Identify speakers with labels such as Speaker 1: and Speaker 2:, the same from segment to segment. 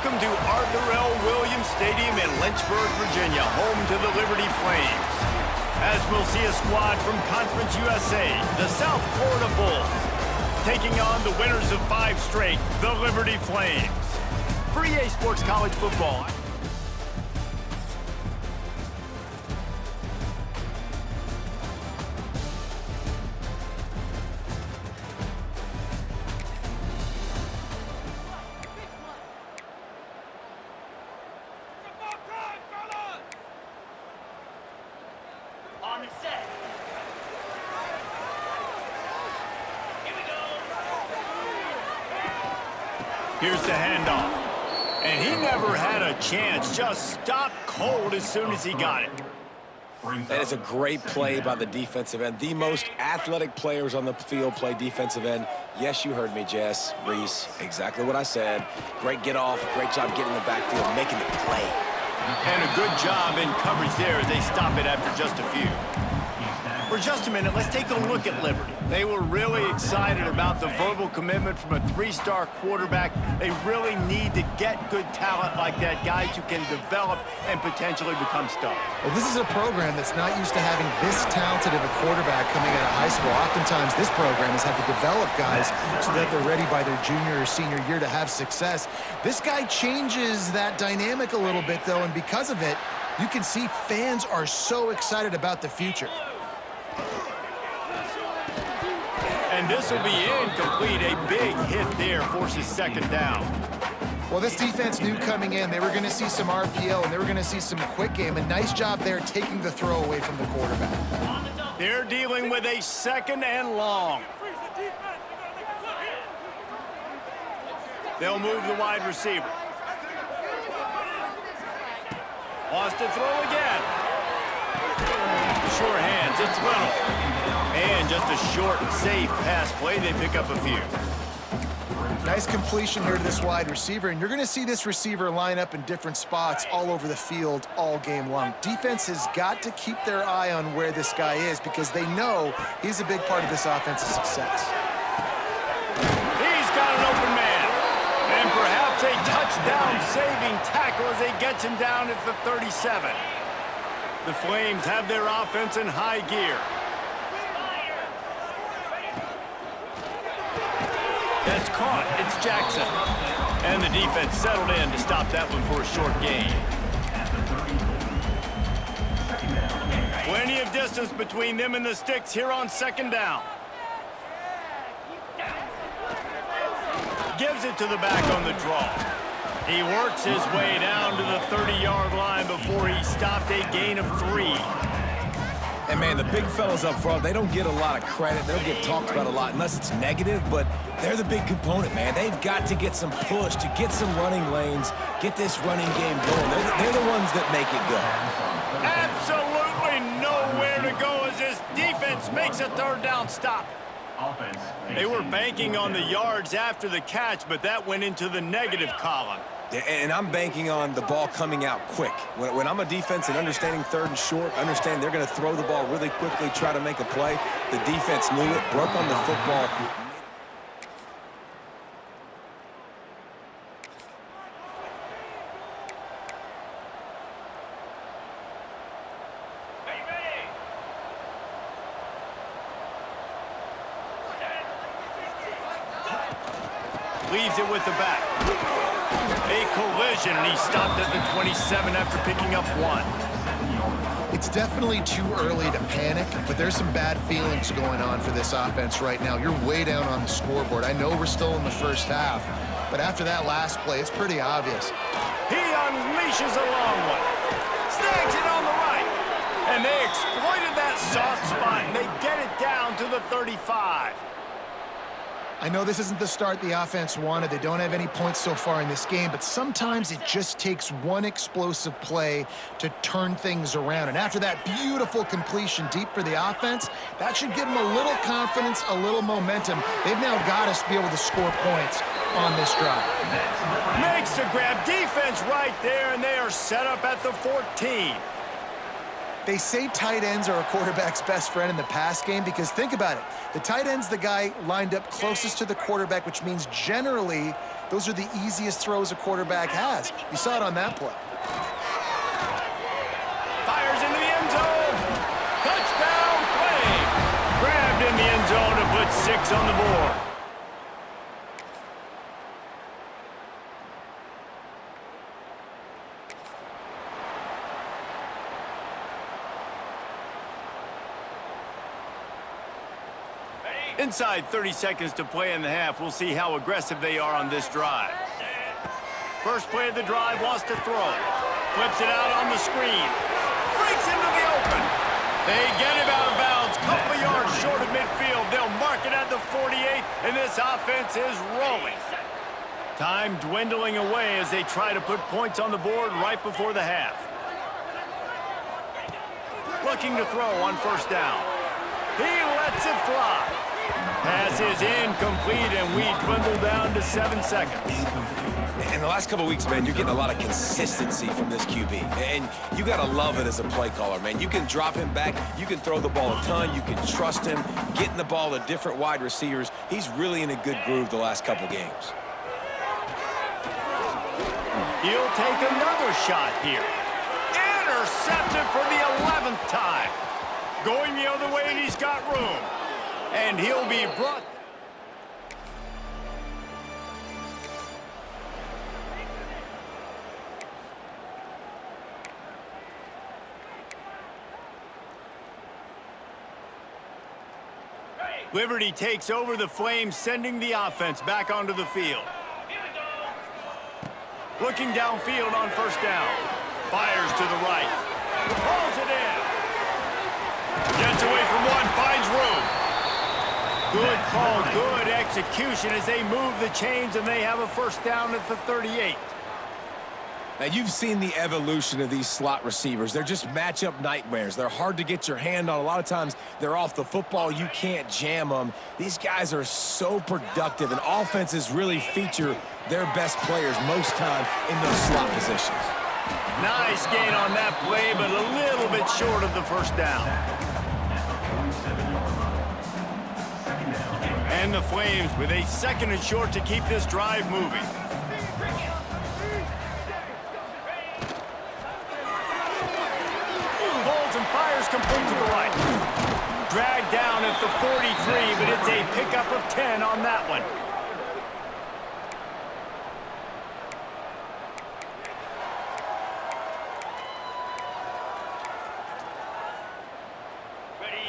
Speaker 1: Welcome to Arthur L. Williams Stadium in Lynchburg, Virginia, home to the Liberty Flames. As we'll see a squad from Conference USA, the South Florida Bulls, taking on the winners of 5 straight, the Liberty Flames. For EA Sports College Football. Here's the handoff. And he never had a chance. Just stopped cold as soon as he got it.
Speaker 2: That is a great play by the defensive end. The most athletic players on the field play defensive end. Yes, you heard me, Jess, Reese. Exactly what I said. Great get off. Great job getting in the backfield, making the play.
Speaker 1: And a good job in coverage there as they stop it after just a few. For just a minute, let's take a look at Liberty. They were really excited about the verbal commitment from a 3-star quarterback. They really need to get good talent like that, guys who can develop and potentially become stars.
Speaker 3: Well, this is a program that's not used to having this talented of a quarterback coming out of high school. Oftentimes, this program has had to develop guys so that they're ready by their junior or senior year to have success. This guy changes that dynamic a little bit, though, and because of it, you can see fans are so excited about the future.
Speaker 1: And this will be incomplete. A big hit there forces second down.
Speaker 3: Well, this defense knew coming in they were going to see some RPO and they were going to see some quick game. A nice job there taking the throw away from the quarterback.
Speaker 1: They're dealing with a 2nd and long. They'll move the wide receiver. Wants to throw again. Sure hands, it's Little. And just a short, safe pass play. They pick up a few.
Speaker 3: Nice completion here to this wide receiver, and you're going to see this receiver line up in different spots all over the field all game long. Defense has got to keep their eye on where this guy is because they know he's a big part of this offense's success.
Speaker 1: He's got an open man. And perhaps a touchdown-saving tackle as he gets him down at the 37. The Flames have their offense in high gear. That's caught. It's Jackson. And the defense settled in to stop that one for a short gain. Plenty of distance between them and the sticks here on 2nd down. Gives it to the back on the draw. He works his way down to the 30-yard line before he stopped a gain of 3.
Speaker 2: And, man, the big fellas up front, they don't get a lot of credit. They don't get talked about a lot unless it's negative, but they're the big component, man. They've got to get some push, to get some running lanes, get this running game going. They're the ones that make it go.
Speaker 1: Absolutely nowhere to go as this defense makes a 3rd down stop. They were banking on the yards after the catch, but that went into the negative column.
Speaker 2: And I'm banking on the ball coming out quick. When I'm a defense and understanding 3rd and short, understand they're going to throw the ball really quickly, try to make a play. The defense knew it, broke on the football.
Speaker 1: Leaves it with the back. A collision, and he stopped at the 27 after picking up 1.
Speaker 3: It's definitely too early to panic, but there's some bad feelings going on for this offense right now. You're way down on the scoreboard. I know we're still in the first half, but after that last play, it's pretty obvious.
Speaker 1: He unleashes a long one. Snags it on the right. And they exploited that soft spot, and they get it down to the 35.
Speaker 3: I know this isn't the start the offense wanted. They don't have any points so far in this game, but sometimes it just takes one explosive play to turn things around. And after that beautiful completion deep for the offense, that should give them a little confidence, a little momentum. They've now got us to be able to score points on this drive.
Speaker 1: Makes the grab. Defense right there, and they are set up at the 14.
Speaker 3: They say tight ends are a quarterback's best friend in the pass game because think about it. The tight end's the guy lined up closest to the quarterback, which means generally those are the easiest throws a quarterback has. You saw it on that play.
Speaker 1: Fires into the end zone. Touchdown, Flames. Grabbed in the end zone to put 6 on the board. Inside 30 seconds to play in the half. We'll see how aggressive they are on this drive. First play of the drive, wants to throw. Flips it out on the screen. Breaks into the open. They get him out of bounds. Couple of yards short of midfield. They'll mark it at the 48, and this offense is rolling. Time dwindling away as they try to put points on the board right before the half. Looking to throw on first down. He lets it fly. Pass is incomplete, and we dwindle down to 7 seconds.
Speaker 2: In the last couple of weeks, man, you're getting a lot of consistency from this QB. And you got to love it as a play caller, man. You can drop him back. You can throw the ball a ton. You can trust him, getting the ball to different wide receivers. He's really in a good groove the last couple games.
Speaker 1: He'll take another shot here. Intercepted for the 11th time. Going the other way, and he's got room. And he'll be brought... Liberty takes over the Flames, sending the offense back onto the field. Looking downfield on first down. Fires to the right. Pulls it in. Gets away from one, finds room. Good call, good execution as they move the chains, and they have a first down at the 38.
Speaker 2: Now, you've seen the evolution of these slot receivers. They're just matchup nightmares. They're hard to get your hand on. A lot of times, they're off the football. You can't jam them. These guys are so productive, and offenses really feature their best players most time in those slot positions.
Speaker 1: Nice gain on that play, but a little bit short of the first down. And the Flames with a 2nd and short to keep this drive moving. Holds and fires complete to the right. Dragged down at the 43, but it's a pickup of 10 on that one.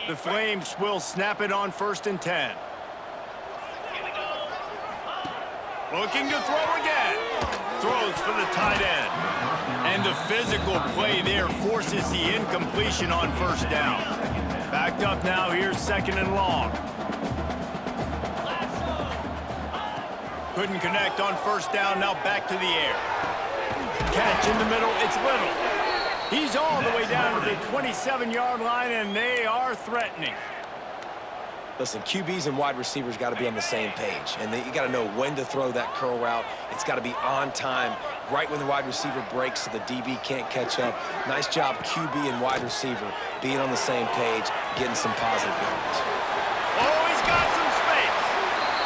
Speaker 1: The Flames will snap it on 1st and 10. Looking to throw again. Throws for the tight end. And the physical play there forces the incompletion on first down. Backed up now, here's 2nd and long. Couldn't connect on first down, now back to the air. Catch in the middle, it's Little. He's all the way down to the 27-yard line, and they are threatening.
Speaker 2: Listen, QBs and wide receivers got to be on the same page, and you got to know when to throw that curl route. It's got to be on time, right when the wide receiver breaks so the DB can't catch up. Nice job, QB and wide receiver, being on the same page, getting some positive yards.
Speaker 1: Oh, he's got some space.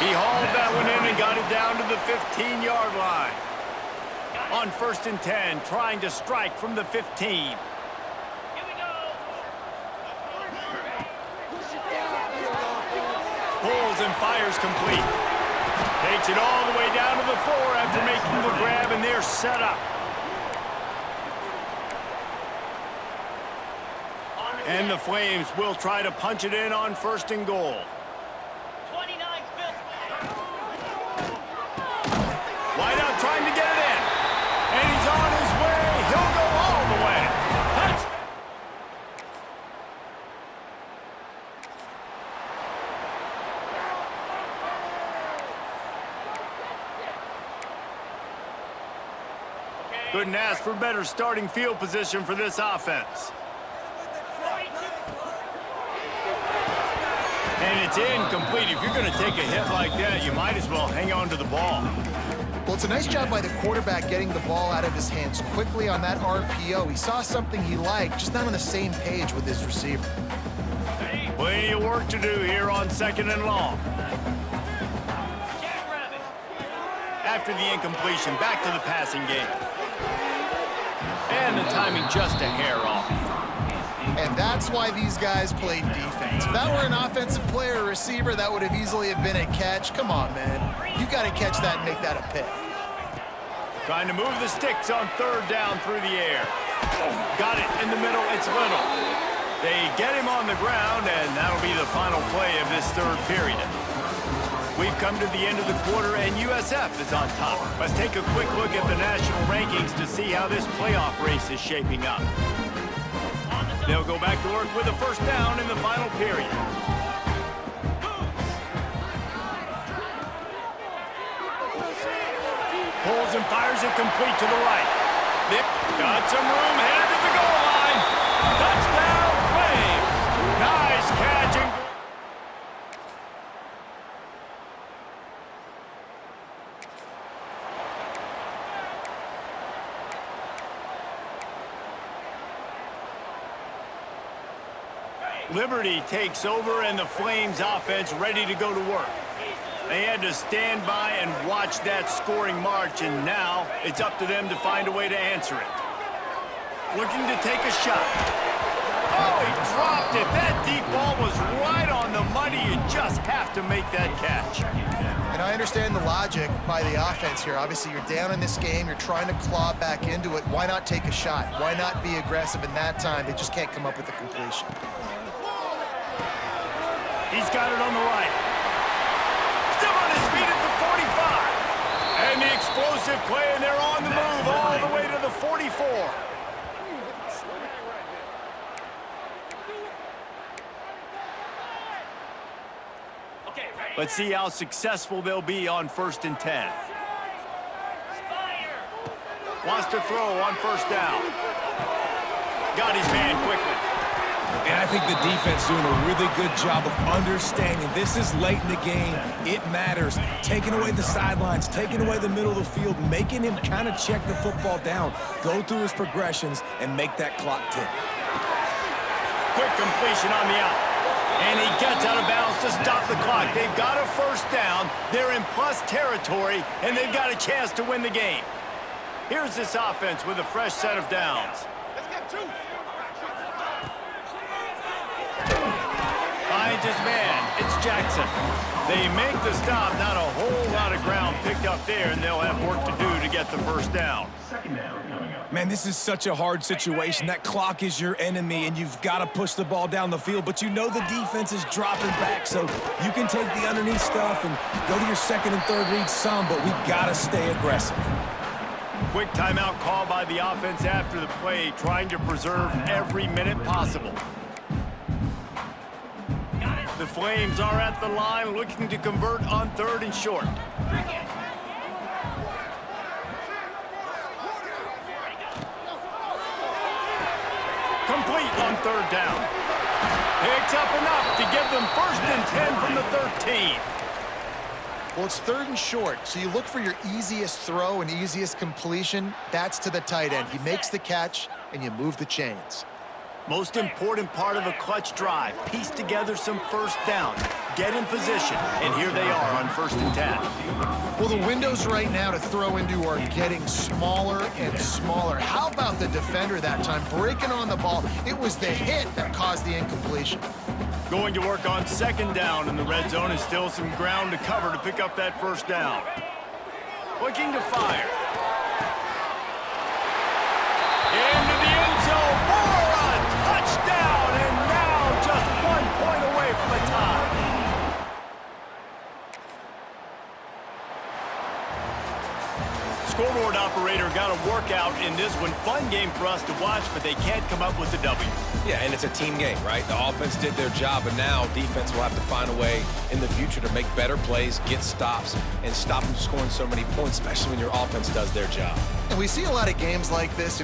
Speaker 1: He hauled that one in and got it down to the 15-yard line. On 1st and 10, trying to strike from the 15. Pulls and fires complete. Takes it all the way down to the 4 after making the grab, and they're set up. And the Flames will try to punch it in on 1st and goal. Wide out trying to get it in. And he's on his way. He'll go all the way. Touchdown. Couldn't ask for better starting field position for this offense. And it's incomplete. If you're going to take a hit like that, you might as well hang on to the ball.
Speaker 3: Well, it's a nice job by the quarterback getting the ball out of his hands quickly on that RPO. He saw something he liked, just not on the same page with his receiver.
Speaker 1: Plenty of work to do here on 2nd and long. After the incompletion, back to the passing game. And the timing just a hair off.
Speaker 3: And that's why these guys played defense. If that were an offensive player or receiver, that would have easily have been a catch. Come on, man. You got to catch that and make that a pick.
Speaker 1: Trying to move the sticks on 3rd down through the air. Got it in the middle. It's Little. They get him on the ground, and that'll be the final play of this 3rd period. We've come to the end of the quarter, and USF is on top. Let's take a quick look at the national rankings to see how this playoff race is shaping up. They'll go back to work with a 1st down in the final period. Pulls and fires it complete to the right. Got some room, headed to the goal line. Touchdown, Flames! Nice catching. Liberty takes over, and the Flames offense ready to go to work. They had to stand by and watch that scoring march, and now it's up to them to find a way to answer it. Looking to take a shot. Oh, he dropped it. That deep ball was right on the money. You just have to make that catch.
Speaker 3: And I understand the logic by the offense here. Obviously, you're down in this game. You're trying to claw back into it. Why not take a shot? Why not be aggressive in that time? They just can't come up with the completion.
Speaker 1: He's got it on the right. Still on his feet at the 45. And the explosive play, and they're on the move all the way to the 44. Let's see how successful they'll be on 1st and 10. Wants to throw on 1st down. Got his man quickly.
Speaker 2: And I think the defense doing a really good job of understanding this is late in the game. It matters. Taking away the sidelines, taking away the middle of the field, making him kind of check the football down, go through his progressions, and make that clock tick.
Speaker 1: Quick completion on the out. And he gets out of bounds to stop the clock. They've got a 1st down. They're in plus territory, and they've got a chance to win the game. Here's this offense with a fresh set of downs. Finds his man. It's Jackson. They make the stop. Not a whole lot of ground picked up there, and they'll have work to do to get the 1st down.
Speaker 2: Man, this is such a hard situation. That clock is your enemy, and you've got to push the ball down the field, but you know the defense is dropping back, so you can take the underneath stuff and go to your 2nd and 3rd read some, but we've got to stay aggressive.
Speaker 1: Quick timeout call by the offense after the play, trying to preserve every minute possible. The Flames are at the line, looking to convert on 3rd and short. Complete on 3rd down. Picks up enough to give them 1st and 10 from the 13.
Speaker 3: Well, it's 3rd and short, so you look for your easiest throw and easiest completion. That's to the tight end. He makes the catch, and you move the chains.
Speaker 1: Most important part of a clutch drive. Piece together some 1st down. Get in position, and here they are on 1st and 10.
Speaker 3: Well, the windows right now to throw into are getting smaller and smaller. How about the defender that time breaking on the ball? It was the hit that caused the incompletion.
Speaker 1: Going to work on 2nd down in the red zone, is still some ground to cover to pick up that 1st down. Looking to fire. Into the end zone for a touchdown, and now just 1 point away from a tie. Scoreboard operator got a workout in this one. Fun game for us to watch, but they can't come up with a W.
Speaker 2: Yeah, and it's a team game, right? The offense did their job, and now defense will have to find a way in the future to make better plays, get stops, and stop them scoring so many points, especially when your offense does their job.
Speaker 3: And we see a lot of games like this